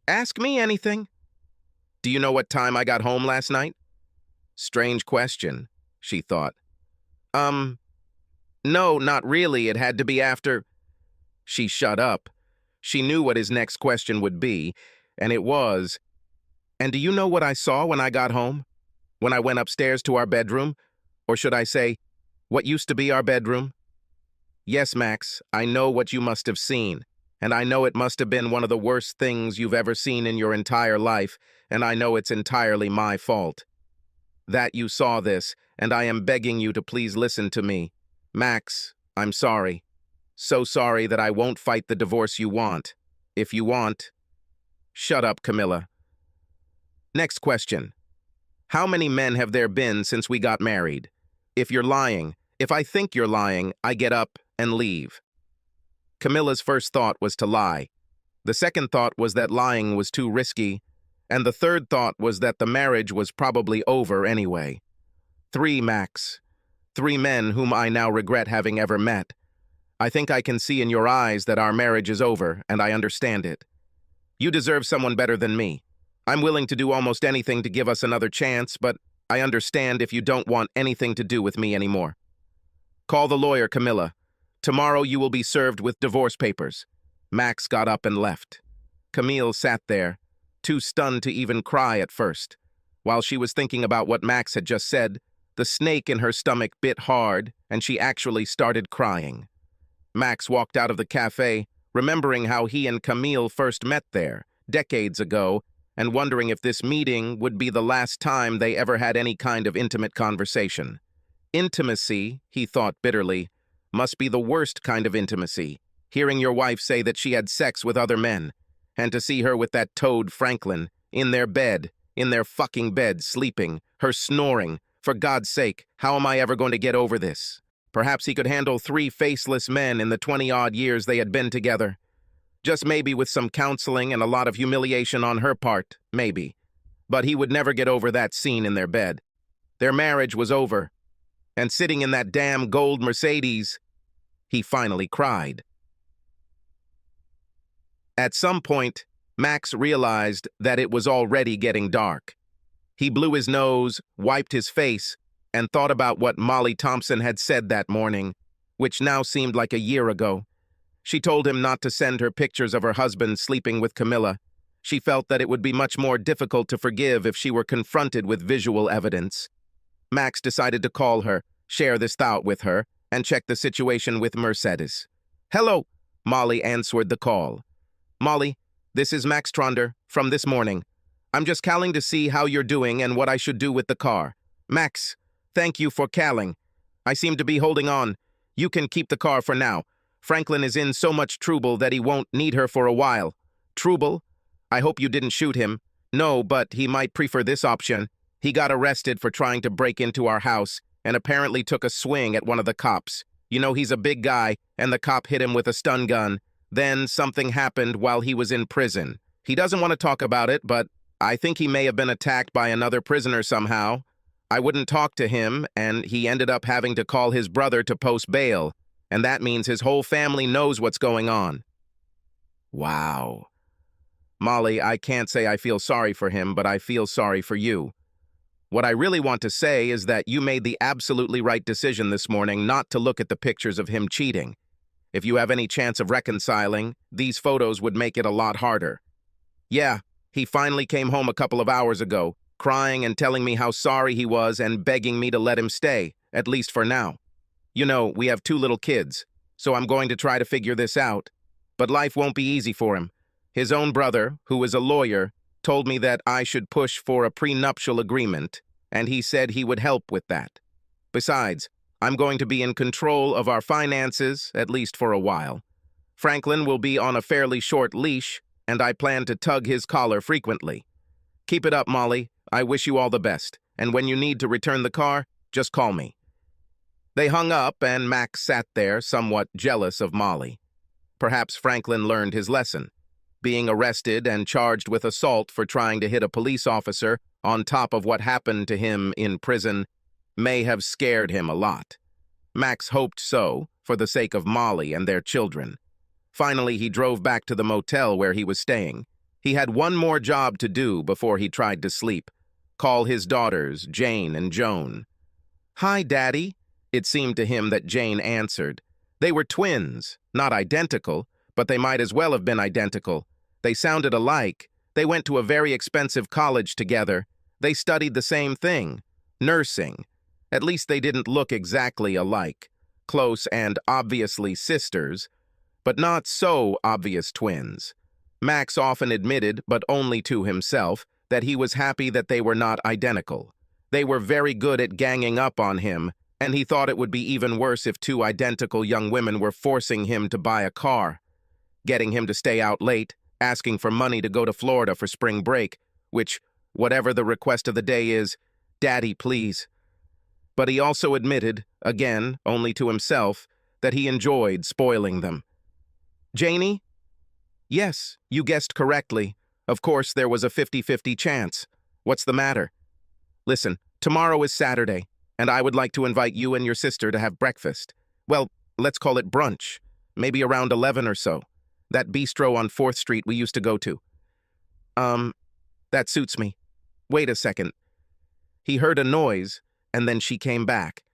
Ask me anything." "Do you know what time I got home last night?" Strange question, she thought. No, not really. It had to be after—" She shut up. She knew what his next question would be, and it was, "And do you know what I saw when I got home? When I went upstairs to our bedroom? Or should I say, what used to be our bedroom?" "Yes, Max, I know what you must have seen, and I know it must have been one of the worst things you've ever seen in your entire life, and I know it's entirely my fault. That you saw this, and I am begging you to please listen to me. Max, I'm sorry. So sorry that I won't fight the divorce you want. If you want—" "Shut up, Camilla." Next question. "How many men have there been since we got married? If you're lying, if I think you're lying, I get up and leave." Camilla's first thought was to lie. The second thought was that lying was too risky, and the third thought was that the marriage was probably over anyway. 3, Max. 3 men whom I now regret having ever met. I think I can see in your eyes that our marriage is over, and I understand it. You deserve someone better than me. I'm willing to do almost anything to give us another chance, but I understand if you don't want anything to do with me anymore. Call the lawyer, Camilla. Tomorrow you will be served with divorce papers." Max got up and left. Camille sat there, too stunned to even cry at first. While she was thinking about what Max had just said, the snake in her stomach bit hard, and she actually started crying. Max walked out of the cafe, remembering how he and Camille first met there, decades ago, and wondering if this meeting would be the last time they ever had any kind of intimate conversation. Intimacy, he thought bitterly, must be the worst kind of intimacy, hearing your wife say that she had sex with other men, and to see her with that toad Franklin, in their bed, in their fucking bed, sleeping, her snoring. For God's sake, how am I ever going to get over this? Perhaps he could handle 3 faceless men in the 20-odd years they had been together. Just maybe with some counseling and a lot of humiliation on her part, maybe. But he would never get over that scene in their bed. Their marriage was over. And sitting in that damn gold Mercedes, he finally cried. At some point, Max realized that it was already getting dark. He blew his nose, wiped his face, and thought about what Molly Thompson had said that morning, which now seemed like a year ago. She told him not to send her pictures of her husband sleeping with Camilla. She felt that it would be much more difficult to forgive if she were confronted with visual evidence. Max decided to call her, share this thought with her, and check the situation with Mercedes. "Hello," Molly answered the call. "Molly, this is Max Tronder, from this morning. I'm just calling to see how you're doing and what I should do with the car. Max, thank you for calling. I seem to be holding on. You can keep the car for now. Franklin is in so much trouble that he won't need her for a while. Trouble? I hope you didn't shoot him. No, but he might prefer this option. He got arrested for trying to break into our house and apparently took a swing at one of the cops. You know, he's a big guy, and the cop hit him with a stun gun. Then something happened while he was in prison. He doesn't want to talk about it, but I think he may have been attacked by another prisoner somehow. I wouldn't talk to him, and he ended up having to call his brother to post bail, and that means his whole family knows what's going on. Wow. Molly, I can't say I feel sorry for him, but I feel sorry for you. What I really want to say is that you made the absolutely right decision this morning not to look at the pictures of him cheating. If you have any chance of reconciling, these photos would make it a lot harder. Yeah, he finally came home a couple of hours ago, crying and telling me how sorry he was and begging me to let him stay, at least for now. You know, we have 2 little kids, so I'm going to try to figure this out. But life won't be easy for him. His own brother, who is a lawyer, told me that I should push for a prenuptial agreement, and he said he would help with that. Besides, I'm going to be in control of our finances, at least for a while. Franklin will be on a fairly short leash, and I plan to tug his collar frequently. Keep it up, Molly. I wish you all the best, and when you need to return the car, just call me. They hung up, and Max sat there, somewhat jealous of Molly. Perhaps Franklin learned his lesson. Being arrested and charged with assault for trying to hit a police officer on top of what happened to him in prison may have scared him a lot. Max hoped so, for the sake of Molly and their children. Finally, he drove back to the motel where he was staying. He had one more job to do before he tried to sleep. Call his daughters, Jane and Joan. "Hi, Daddy." It seemed to him that Jane answered. They were twins, not identical, but they might as well have been identical. They sounded alike. They went to a very expensive college together. They studied the same thing, nursing. At least they didn't look exactly alike. Close and obviously sisters, but not so obvious twins. Max often admitted, but only to himself, that he was happy that they were not identical. They were very good at ganging up on him, and he thought it would be even worse if 2 identical young women were forcing him to buy a car, getting him to stay out late, asking for money to go to Florida for spring break, which, whatever the request of the day is, "Daddy, please." But he also admitted, again, only to himself, that he enjoyed spoiling them. "Janie?" "Yes, you guessed correctly. Of course, there was a 50-50 chance. What's the matter?" "Listen, tomorrow is Saturday, and I would like to invite you and your sister to have breakfast. Well, let's call it brunch, maybe around 11 or so. That bistro on 4th Street we used to go to." That suits me. Wait a second." He heard a noise, and then she came back.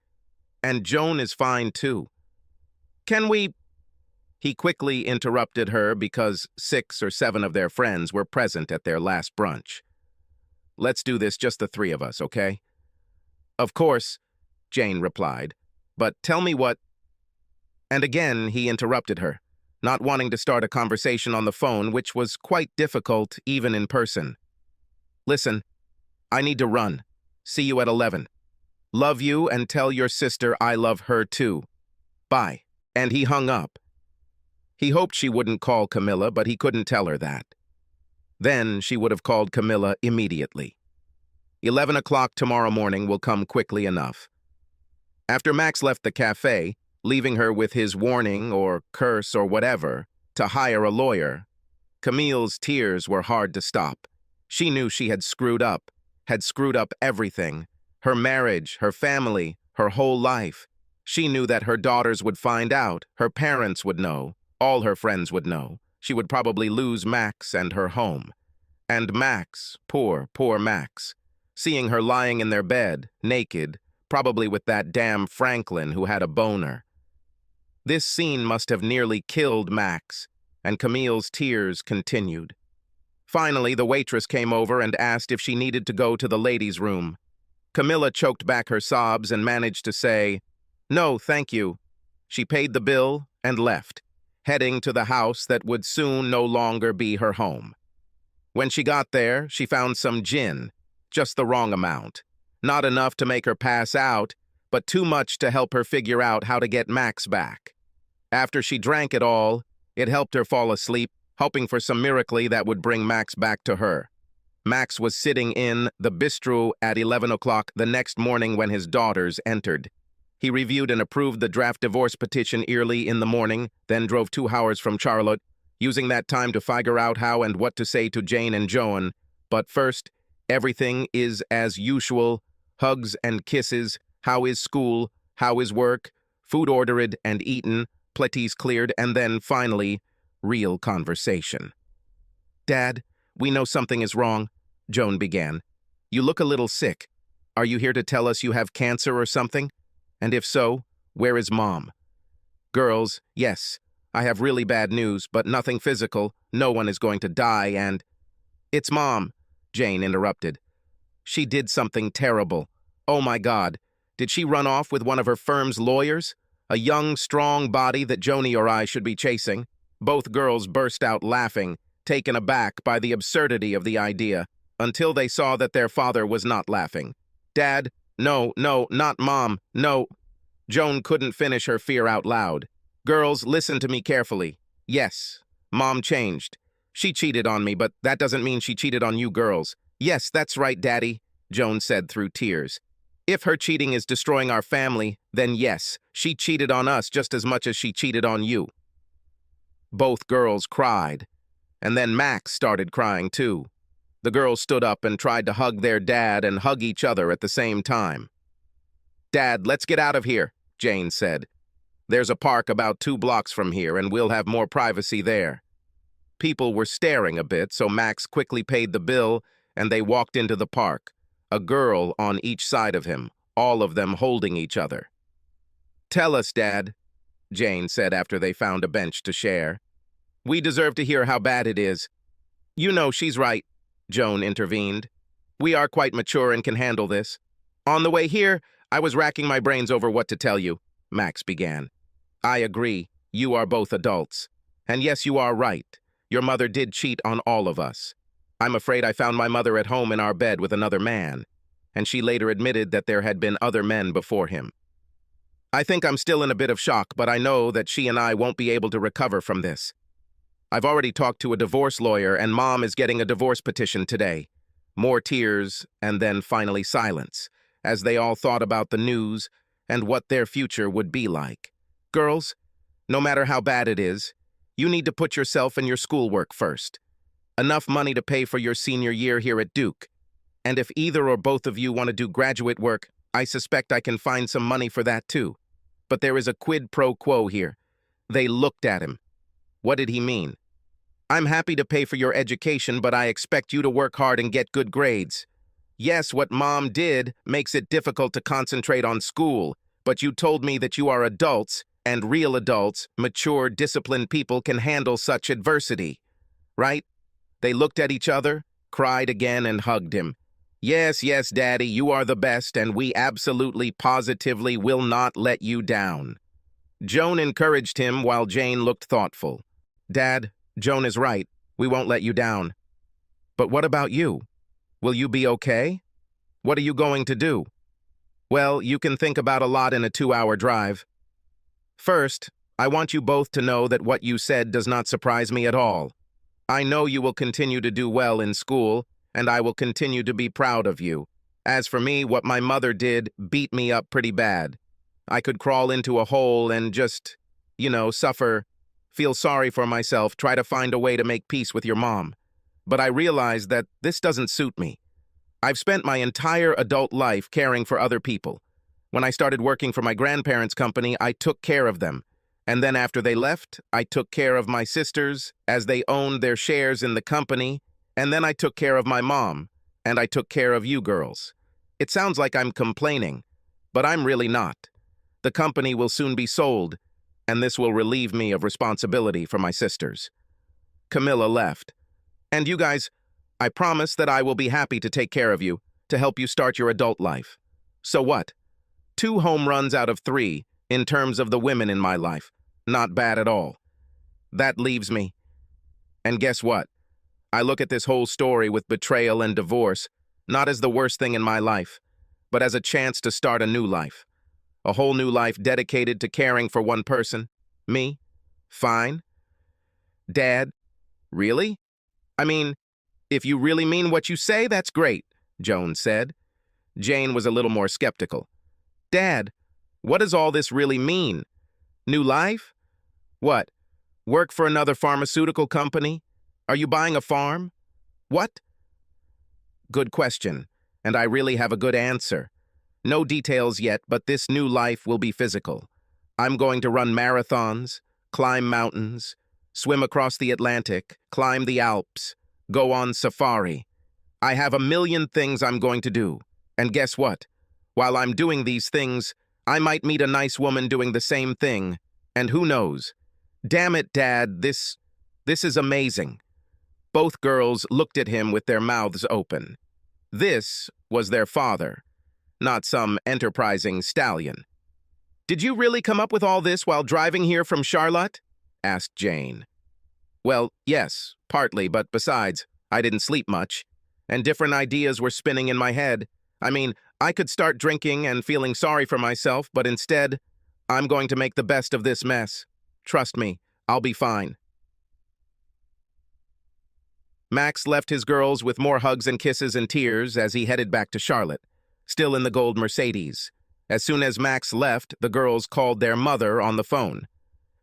"And Joan is fine, too. Can we—" He quickly interrupted her because 6 or 7 of their friends were present at their last brunch. "Let's do this just the 3 of us, okay?" "Of course," Jane replied. "But tell me what—" And again he interrupted her, not wanting to start a conversation on the phone, which was quite difficult even in person. "Listen, I need to run. See you at 11. Love you, and tell your sister I love her too. Bye." And he hung up. He hoped she wouldn't call Camilla, but he couldn't tell her that. Then she would have called Camilla immediately. 11 o'clock tomorrow morning will come quickly enough. After Max left the cafe, leaving her with his warning or curse or whatever to hire a lawyer, Camille's tears were hard to stop. She knew she had screwed up everything. Her marriage, her family, her whole life. She knew that her daughters would find out, her parents would know, all her friends would know. She would probably lose Max and her home. And Max, poor Max, seeing her lying in their bed, naked, probably with that damn Franklin who had a boner. This scene must have nearly killed Max, and Camille's tears continued. Finally, the waitress came over and asked if she needed to go to the ladies' room. Camilla choked back her sobs and managed to say, "No, thank you." She paid the bill and left, heading to the house that would soon no longer be her home. When she got there, she found some gin, just the wrong amount. Not enough to make her pass out, but too much to help her figure out how to get Max back. After she drank it all, it helped her fall asleep, hoping for some miracle that would bring Max back to her. Max was sitting in the bistro at 11 o'clock the next morning when his daughters entered. He reviewed and approved the draft divorce petition early in the morning, then drove 2 hours from Charlotte, using that time to figure out how and what to say to Jane and Joan. But first, everything is as usual. Hugs and kisses. How is school? How is work? Food ordered and eaten. Plates cleared, and then, finally, real conversation. "Dad, we know something is wrong," Joan began. "You look a little sick. Are you here to tell us you have cancer or something? And if so, where is Mom?" "Girls, yes, I have really bad news, but nothing physical. No one is going to die, and—" "It's Mom," Jane interrupted. "She did something terrible. Oh my God, did she run off with one of her firm's lawyers? A young, strong body that Joni or I should be chasing?" Both girls burst out laughing, taken aback by the absurdity of the idea, until they saw that their father was not laughing. "Dad, no, not Mom, no." Joan couldn't finish her fear out loud. "Girls, listen to me carefully. Yes, Mom changed. She cheated on me, but that doesn't mean she cheated on you girls." "Yes, that's right, Daddy," Joan said through tears. "If her cheating is destroying our family, then yes, she cheated on us just as much as she cheated on you." Both girls cried, and then Max started crying too. The girls stood up and tried to hug their dad and hug each other at the same time. "Dad, let's get out of here," Jane said. "There's a park about 2 blocks from here, and we'll have more privacy there." People were staring a bit, so Max quickly paid the bill, and they walked into the park, a girl on each side of him, all of them holding each other. "Tell us, Dad," Jane said after they found a bench to share. "We deserve to hear how bad it is." "You know she's right," Joan intervened. "We are quite mature and can handle this." "On the way here, I was racking my brains over what to tell you," Max began. "I agree. You are both adults. And yes, you are right. Your mother did cheat on all of us. I'm afraid I found my mother at home in our bed with another man, and she later admitted that there had been other men before him. I think I'm still in a bit of shock, but I know that she and I won't be able to recover from this. I've already talked to a divorce lawyer, and Mom is getting a divorce petition today." More tears, and then finally silence, as they all thought about the news and what their future would be like. "Girls, no matter how bad it is, you need to put yourself and your schoolwork first. Enough money to pay for your senior year here at Duke. And if either or both of you want to do graduate work, I suspect I can find some money for that too. But there is a quid pro quo here." They looked at him. What did he mean? "I'm happy to pay for your education, but I expect you to work hard and get good grades. Yes, what Mom did makes it difficult to concentrate on school, but you told me that you are adults, and real adults, mature, disciplined people can handle such adversity. Right?" They looked at each other, cried again, and hugged him. Yes, Daddy, you are the best, and we absolutely, positively will not let you down." Joan encouraged him while Jane looked thoughtful. "Dad, Joan is right. We won't let you down. But what about you? Will you be okay? What are you going to do?" "Well, you can think about a lot in a 2-hour drive. First, I want you both to know that what you said does not surprise me at all. I know you will continue to do well in school, and I will continue to be proud of you. As for me, what my mother did beat me up pretty bad. I could crawl into a hole and just, suffer, feel sorry for myself, try to find a way to make peace with your mom. But I realized that this doesn't suit me. I've spent my entire adult life caring for other people. When I started working for my grandparents' company, I took care of them. And then after they left, I took care of my sisters as they owned their shares in the company. And then I took care of my mom, and I took care of you girls. It sounds like I'm complaining, but I'm really not. The company will soon be sold, and this will relieve me of responsibility for my sisters." Camilla left. "And you guys, I promise that I will be happy to take care of you, to help you start your adult life. So what? 2 home runs out of 3 in terms of the women in my life. Not bad at all. That leaves me. And guess what? I look at this whole story with betrayal and divorce, not as the worst thing in my life, but as a chance to start a new life. A whole new life dedicated to caring for one person. Me? Fine. Dad? Really? I mean, if you really mean what you say, that's great, Joan said. Jane was a little more skeptical. Dad, what does all this really mean? New life? What? Work for another pharmaceutical company? Are you buying a farm? What? Good question, and I really have a good answer. No details yet, but this new life will be physical. I'm going to run marathons, climb mountains, swim across the Atlantic, climb the Alps, go on safari. I have a million things I'm going to do. And guess what? While I'm doing these things, I might meet a nice woman doing the same thing. And who knows? Damn it, Dad, this is amazing. Both girls looked at him with their mouths open. This was their father, not some enterprising stallion. Did you really come up with all this while driving here from Charlotte? Asked Jane. Well, yes, partly, but besides, I didn't sleep much, and different ideas were spinning in my head. I mean, I could start drinking and feeling sorry for myself, but instead, I'm going to make the best of this mess. Trust me, I'll be fine. Max left his girls with more hugs and kisses and tears as he headed back to Charlotte, still in the gold Mercedes. As soon as Max left, the girls called their mother on the phone.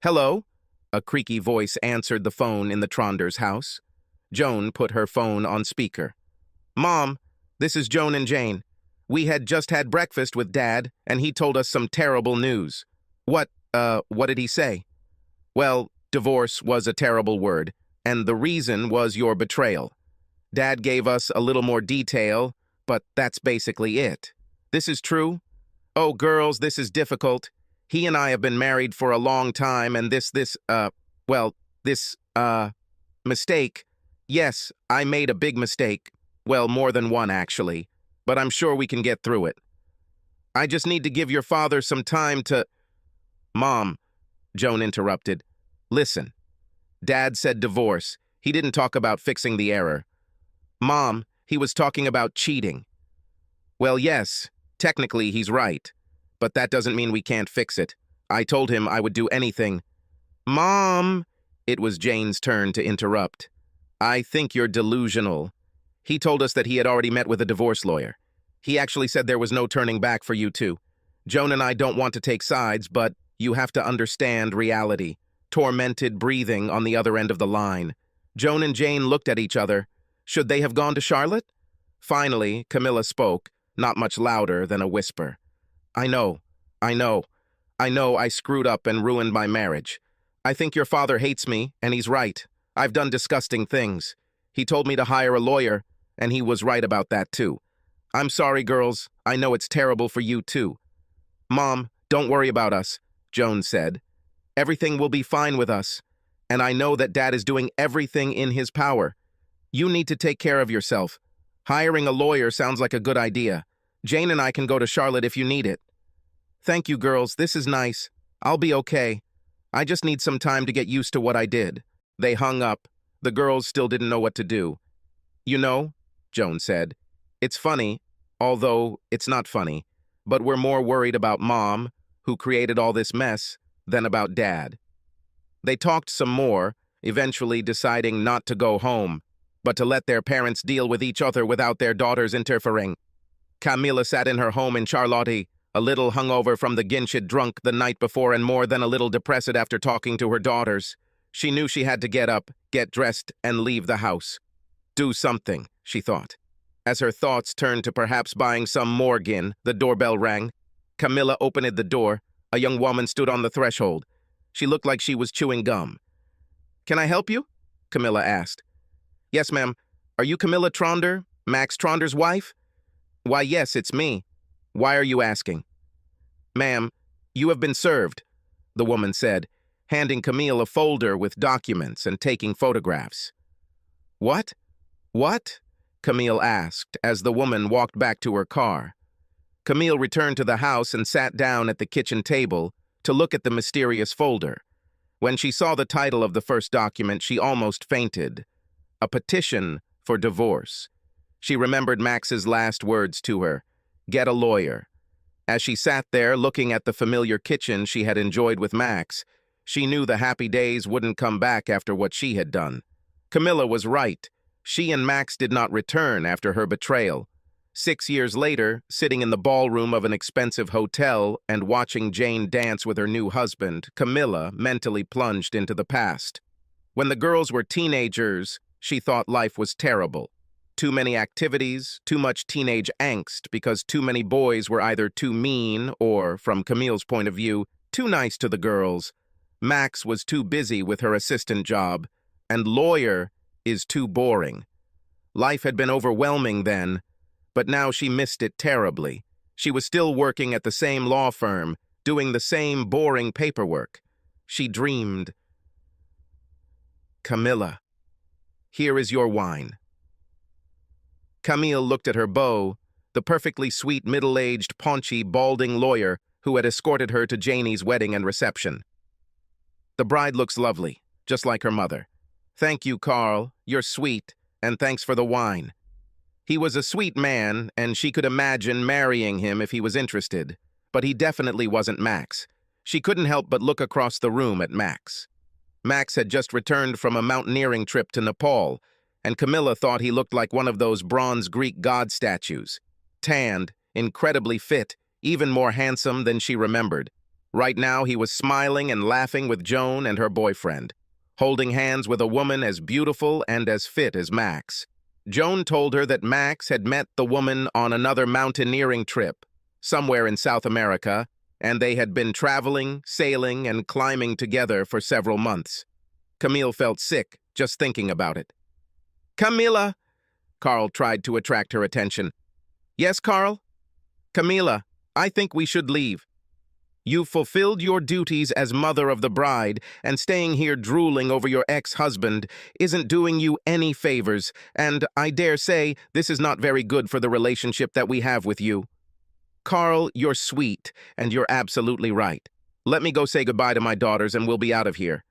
Hello? A creaky voice answered the phone in the Tronders' house. Joan put her phone on speaker. Mom, this is Joan and Jane. We had just had breakfast with Dad, and he told us some terrible news. What did he say? Well, divorce was a terrible word, and the reason was your betrayal. Dad gave us a little more detail, but that's basically it. This is true? Oh, girls, this is difficult. He and I have been married for a long time, and this mistake. Yes, I made a big mistake. Well, more than one, actually. But I'm sure we can get through it. I just need to give your father some time to... Mom, Joan interrupted. Listen. Dad said divorce. He didn't talk about fixing the error. Mom, he was talking about cheating. Well, yes, technically he's right. But that doesn't mean we can't fix it. I told him I would do anything. Mom! It was Jane's turn to interrupt. I think you're delusional. He told us that he had already met with a divorce lawyer. He actually said there was no turning back for you two. Joan and I don't want to take sides, but you have to understand reality. Tormented breathing on the other end of the line. Joan and Jane looked at each other. Should they have gone to Charlotte? Finally, Camilla spoke, not much louder than a whisper. I know I screwed up and ruined my marriage. I think your father hates me, and he's right. I've done disgusting things. He told me to hire a lawyer, and he was right about that too. I'm sorry, girls. I know it's terrible for you too. Mom, don't worry about us, Joan said. Everything will be fine with us, and I know that Dad is doing everything in his power. You need to take care of yourself. Hiring a lawyer sounds like a good idea. Jane and I can go to Charlotte if you need it. Thank you, girls. This is nice. I'll be okay. I just need some time to get used to what I did. They hung up. The girls still didn't know what to do. You know, Joan said, it's funny, although it's not funny, but we're more worried about Mom, who created all this mess, than about Dad. They talked some more, eventually deciding not to go home, but to let their parents deal with each other without their daughters interfering. Camille sat in her home in Charlotte, a little hungover from the gin she'd drunk the night before and more than a little depressed after talking to her daughters. She knew she had to get up, get dressed, and leave the house. Do something, she thought. As her thoughts turned to perhaps buying some more gin, the doorbell rang. Camilla opened the door. A young woman stood on the threshold. She looked like she was chewing gum. Can I help you? Camilla asked. Yes, ma'am. Are you Camilla Tronder, Max Tronder's wife? Why, yes, it's me. Why are you asking? Ma'am, you have been served, the woman said, handing Camille a folder with documents and taking photographs. What? What? Camille asked as the woman walked back to her car. Camille returned to the house and sat down at the kitchen table to look at the mysterious folder. When she saw the title of the first document, she almost fainted. A petition for divorce. She remembered Max's last words to her, get a lawyer. As she sat there looking at the familiar kitchen she had enjoyed with Max, she knew the happy days wouldn't come back after what she had done. Camilla was right. She and Max did not return after her betrayal. 6 years later, sitting in the ballroom of an expensive hotel and watching Jane dance with her new husband, Camilla mentally plunged into the past. When the girls were teenagers, she thought life was terrible. Too many activities, too much teenage angst because too many boys were either too mean or, from Camille's point of view, too nice to the girls. Max was too busy with her assistant job, and lawyer is too boring. Life had been overwhelming then, but now she missed it terribly. She was still working at the same law firm, doing the same boring paperwork. She dreamed. Camilla, here is your wine. Camille looked at her beau, the perfectly sweet middle-aged, paunchy, balding lawyer who had escorted her to Janie's wedding and reception. The bride looks lovely, just like her mother. Thank you, Carl. You're sweet, and thanks for the wine. He was a sweet man, and she could imagine marrying him if he was interested, but he definitely wasn't Max. She couldn't help but look across the room at Max. Max had just returned from a mountaineering trip to Nepal, and Camilla thought he looked like one of those bronze Greek god statues. Tanned, incredibly fit, even more handsome than she remembered. Right now he was smiling and laughing with Joan and her boyfriend, holding hands with a woman as beautiful and as fit as Max. Joan told her that Max had met the woman on another mountaineering trip, somewhere in South America, and they had been traveling, sailing, and climbing together for several months. Camille felt sick just thinking about it. Camilla! Carl tried to attract her attention. Yes, Carl? Camilla, I think we should leave. You've fulfilled your duties as mother of the bride, and staying here drooling over your ex-husband isn't doing you any favors, and I dare say this is not very good for the relationship that we have with you. Carl, you're sweet, and you're absolutely right. Let me go say goodbye to my daughters and we'll be out of here.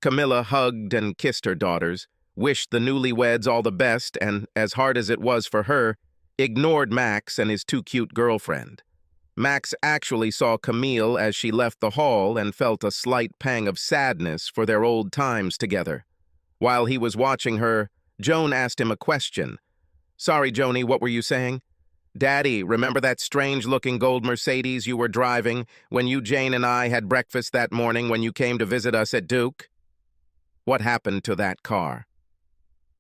Camilla hugged and kissed her daughters, wished the newlyweds all the best, and, as hard as it was for her, ignored Max and his too-cute girlfriend. Max actually saw Camille as she left the hall and felt a slight pang of sadness for their old times together. While he was watching her, Joan asked him a question. Sorry, Joni, what were you saying? Daddy, remember that strange-looking gold Mercedes you were driving when you, Jane, and I had breakfast that morning when you came to visit us at Duke? What happened to that car?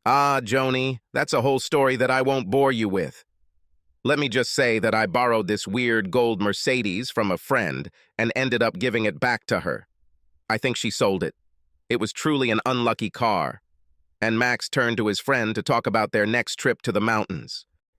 Ah, Joni, that's a whole story that I won't bore you with. Let me just say that I borrowed this weird gold Mercedes from a friend and ended up giving it back to her. I think she sold it. It was truly an unlucky car. And Max turned to his friend to talk about their next trip to the mountains.